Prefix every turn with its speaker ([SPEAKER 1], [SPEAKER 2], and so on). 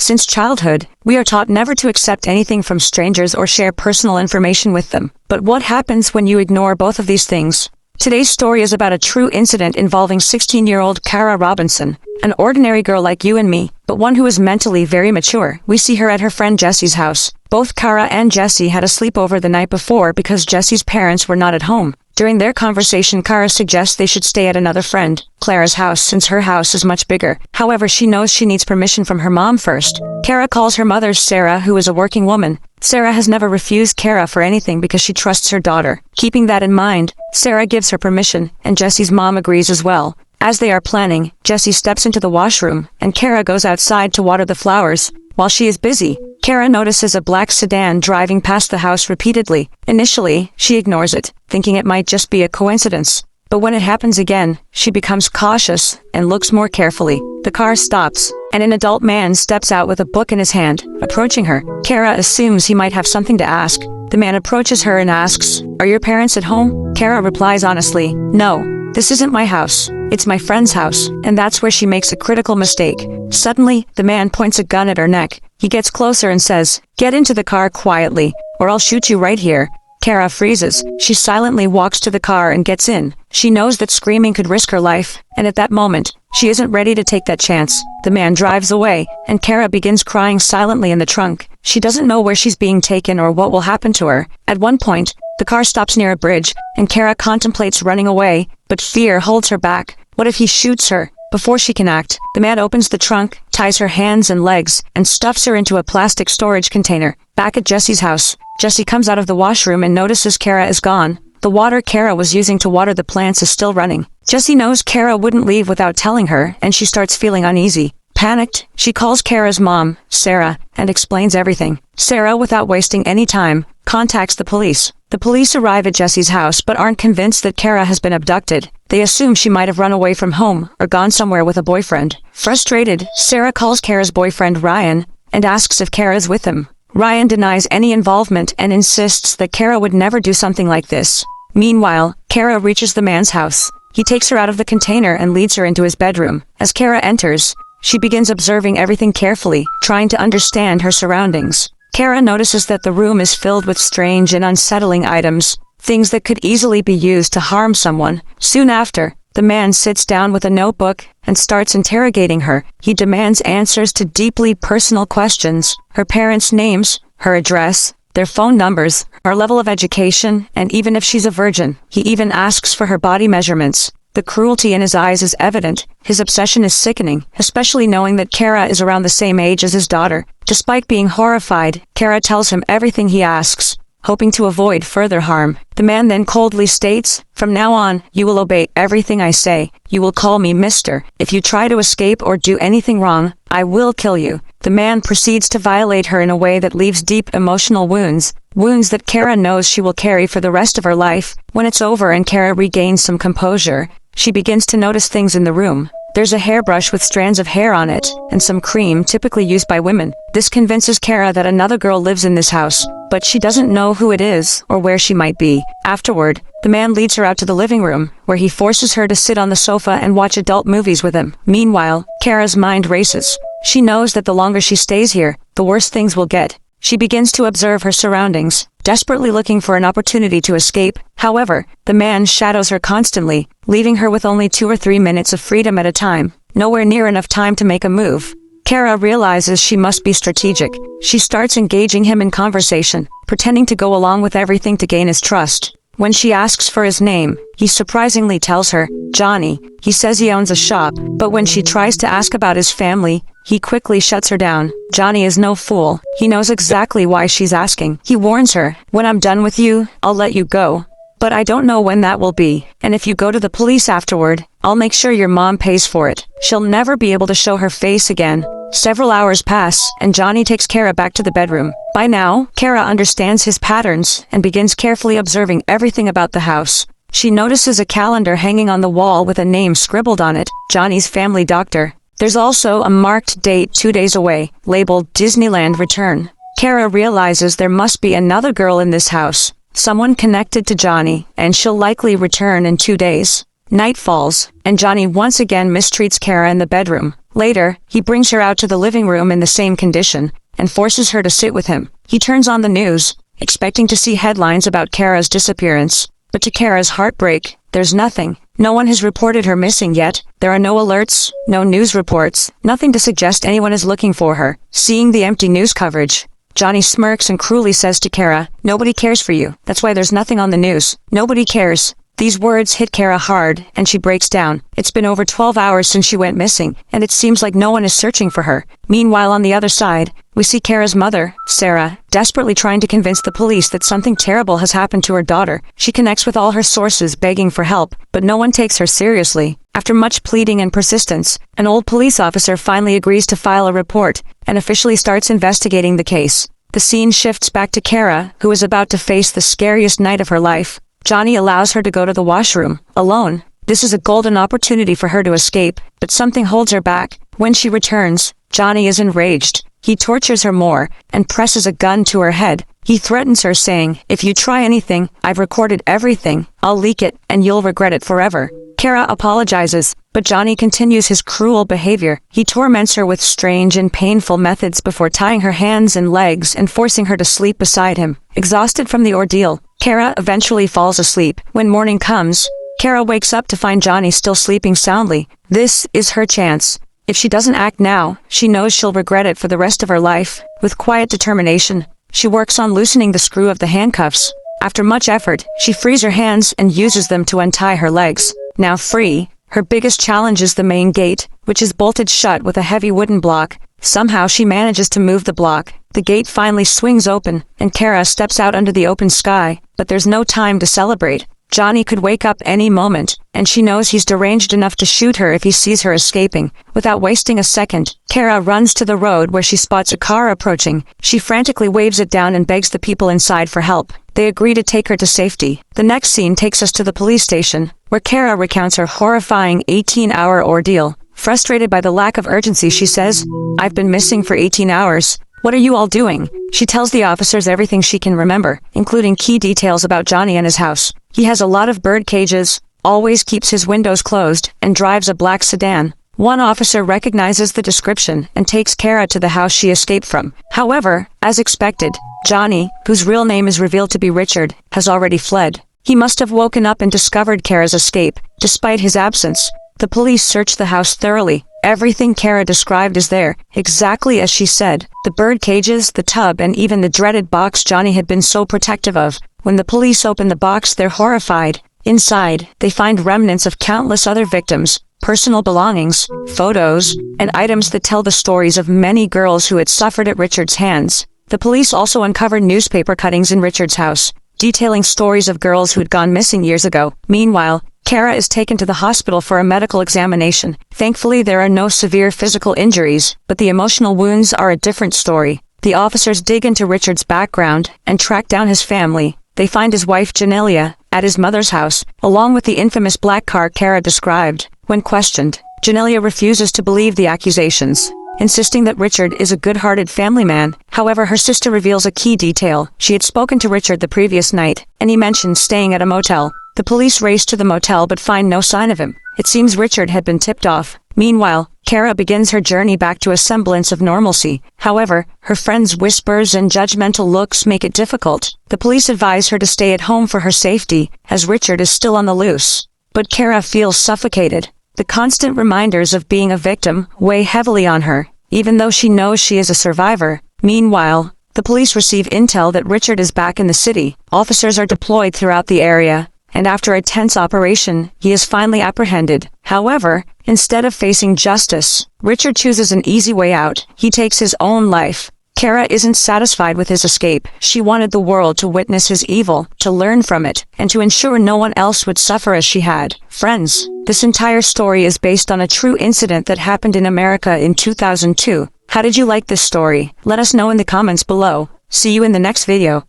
[SPEAKER 1] Since childhood, we are taught never to accept anything from strangers or share personal information with them. But what happens when you ignore both of these things? Today's story is about a true incident involving 16-year-old Kara Robinson, an ordinary girl like you and me, but one who is mentally very mature. We see her at her friend Jessie's house. Both Kara and Jessie had a sleepover the night before because Jessie's parents were not at home. During their conversation, Kara suggests they should stay at another friend, Clara's house, since her house is much bigger. However, she knows she needs permission from her mom first. Kara calls her mother Sarah, who is a working woman. Sarah has never refused Kara for anything because she trusts her daughter. Keeping that in mind, Sarah gives her permission, and Jessie's mom agrees as well. As they are planning, Jessie steps into the washroom, and Kara goes outside to water the flowers. While she is busy, Kara notices a black sedan driving past the house repeatedly. Initially, she ignores it, thinking it might just be a coincidence. But when it happens again, she becomes cautious and looks more carefully. The car stops, and an adult man steps out with a book in his hand, approaching her. Kara assumes he might have something to ask. The man approaches her and asks, "Are your parents at home?" Kara replies honestly, "No, this isn't my house. It's my friend's house," and that's where she makes a critical mistake. Suddenly, the man points a gun at her neck. He gets closer and says, "Get into the car quietly, or I'll shoot you right here." Kara freezes. She silently walks to the car and gets in. She knows that screaming could risk her life, and at that moment, she isn't ready to take that chance. The man drives away, and Kara begins crying silently in the trunk. She doesn't know where she's being taken or what will happen to her. At one point, the car stops near a bridge, and Kara contemplates running away, but fear holds her back. What if he shoots her? Before she can act, the man opens the trunk, ties her hands and legs, and stuffs her into a plastic storage container. Back at Jessie's house, Jessie comes out of the washroom and notices Kara is gone. The water Kara was using to water the plants is still running. Jessie knows Kara wouldn't leave without telling her, and she starts feeling uneasy. Panicked, she calls Kara's mom, Sarah, and explains everything. Sarah, without wasting any time, contacts the police. The police arrive at Jessie's house but aren't convinced that Kara has been abducted. They assume she might have run away from home or gone somewhere with a boyfriend. Frustrated, Sarah calls Kara's boyfriend Ryan and asks if Kara is with him. Ryan denies any involvement and insists that Kara would never do something like this. Meanwhile, Kara reaches the man's house. He takes her out of the container and leads her into his bedroom. As Kara enters, she begins observing everything carefully, trying to understand her surroundings. Kara notices that the room is filled with strange and unsettling items, things that could easily be used to harm someone. Soon after, the man sits down with a notebook and starts interrogating her. He demands answers to deeply personal questions: her parents' names, her address, their phone numbers, her level of education, and even if she's a virgin. He even asks for her body measurements. The cruelty in his eyes is evident. His obsession is sickening, especially knowing that Kara is around the same age as his daughter. Despite being horrified, Kara tells him everything he asks, hoping to avoid further harm. The man then coldly states, "From now on, you will obey everything I say. You will call me Mister. If you try to escape or do anything wrong, I will kill you." The man proceeds to violate her in a way that leaves deep emotional wounds that Kara knows she will carry for the rest of her life. When it's over and Kara regains some composure, she begins to notice things in the room. There's a hairbrush with strands of hair on it, and some cream typically used by women. This convinces Kara that another girl lives in this house, but she doesn't know who it is or where she might be. Afterward, the man leads her out to the living room, where he forces her to sit on the sofa and watch adult movies with him. Meanwhile, Kara's mind races. She knows that the longer she stays here, the worse things will get. She begins to observe her surroundings, desperately looking for an opportunity to escape. However, the man shadows her constantly, leaving her with only 2 or 3 minutes of freedom at a time, nowhere near enough time to make a move. Kara realizes she must be strategic. She starts engaging him in conversation, pretending to go along with everything to gain his trust. When she asks for his name, he surprisingly tells her, Johnny. He says he owns a shop, but when she tries to ask about his family, he quickly shuts her down. Johnny is no fool. He knows exactly why she's asking. He warns her, "When I'm done with you, I'll let you go. But I don't know when that will be. And if you go to the police afterward, I'll make sure your mom pays for it. She'll never be able to show her face again." Several hours pass, and Johnny takes Kara back to the bedroom. By now, Kara understands his patterns and begins carefully observing everything about the house. She notices a calendar hanging on the wall with a name scribbled on it, Johnny's family doctor. There's also a marked date 2 days away, labeled Disneyland Return. Kara realizes there must be another girl in this house, someone connected to Johnny, and she'll likely return in 2 days. Night falls, and Johnny once again mistreats Kara in the bedroom. Later, he brings her out to the living room in the same condition, and forces her to sit with him. He turns on the news, expecting to see headlines about Kara's disappearance. But to Kara's heartbreak, there's nothing. No one has reported her missing yet. There are no alerts, no news reports, nothing to suggest anyone is looking for her. Seeing the empty news coverage, Johnny smirks and cruelly says to Kara, "Nobody cares for you. That's why there's nothing on the news. Nobody cares." These words hit Kara hard, and she breaks down. It's been over 12 hours since she went missing, and it seems like no one is searching for her. Meanwhile, on the other side, we see Kara's mother, Sarah, desperately trying to convince the police that something terrible has happened to her daughter. She connects with all her sources begging for help, but no one takes her seriously. After much pleading and persistence, an old police officer finally agrees to file a report, and officially starts investigating the case. The scene shifts back to Kara, who is about to face the scariest night of her life. Johnny allows her to go to the washroom, alone. This is a golden opportunity for her to escape, but something holds her back. When she returns, Johnny is enraged. He tortures her more, and presses a gun to her head. He threatens her, saying, "If you try anything, I've recorded everything. I'll leak it, and you'll regret it forever." Kara apologizes, but Johnny continues his cruel behavior. He torments her with strange and painful methods before tying her hands and legs and forcing her to sleep beside him. Exhausted from the ordeal, Kara eventually falls asleep. When morning comes, Kara wakes up to find Johnny still sleeping soundly. This is her chance. If she doesn't act now, she knows she'll regret it for the rest of her life. With quiet determination, she works on loosening the screw of the handcuffs. After much effort, she frees her hands and uses them to untie her legs. Now free, her biggest challenge is the main gate, which is bolted shut with a heavy wooden block. Somehow she manages to move the block. The gate finally swings open, and Kara steps out under the open sky, but there's no time to celebrate. Johnny could wake up any moment, and she knows he's deranged enough to shoot her if he sees her escaping. Without wasting a second, Kara runs to the road where she spots a car approaching. She frantically waves it down and begs the people inside for help. They agree to take her to safety. The next scene takes us to the police station, where Kara recounts her horrifying 18-hour ordeal. Frustrated by the lack of urgency, she says, "I've been missing for 18 hours. What are you all doing?" She tells the officers everything she can remember, including key details about Johnny and his house. He has a lot of bird cages, always keeps his windows closed, and drives a black sedan. One officer recognizes the description and takes Kara to the house she escaped from. However, as expected, Johnny, whose real name is revealed to be Richard, has already fled. He must have woken up and discovered Kara's escape. Despite his absence, the police search the house thoroughly. Everything Kara described is there, exactly as she said. The bird cages, the tub, and even the dreaded box Johnny had been so protective of. When the police open the box, they're horrified. Inside, they find remnants of countless other victims, personal belongings, photos, and items that tell the stories of many girls who had suffered at Richard's hands. The police also uncovered newspaper cuttings in Richard's house, detailing stories of girls who had gone missing years ago. Meanwhile, Kara is taken to the hospital for a medical examination. Thankfully, there are no severe physical injuries, but the emotional wounds are a different story. The officers dig into Richard's background and track down his family. They find his wife Janelia at his mother's house, along with the infamous black car Kara described. When questioned, Janelia refuses to believe the accusations, insisting that Richard is a good-hearted family man. However, her sister reveals a key detail. She had spoken to Richard the previous night, and he mentioned staying at a motel. The police race to the motel but find no sign of him. It seems Richard had been tipped off. Meanwhile, Kara begins her journey back to a semblance of normalcy. However, her friends' whispers and judgmental looks make it difficult. The police advise her to stay at home for her safety, as Richard is still on the loose. But Kara feels suffocated. The constant reminders of being a victim weigh heavily on her, even though she knows she is a survivor. Meanwhile, the police receive intel that Richard is back in the city. Officers are deployed throughout the area, and after a tense operation, he is finally apprehended. However, instead of facing justice, Richard chooses an easy way out. He takes his own life. Kara isn't satisfied with his escape. She wanted the world to witness his evil, to learn from it, and to ensure no one else would suffer as she had. Friends, this entire story is based on a true incident that happened in America in 2002. How did you like this story? Let us know in the comments below. See you in the next video.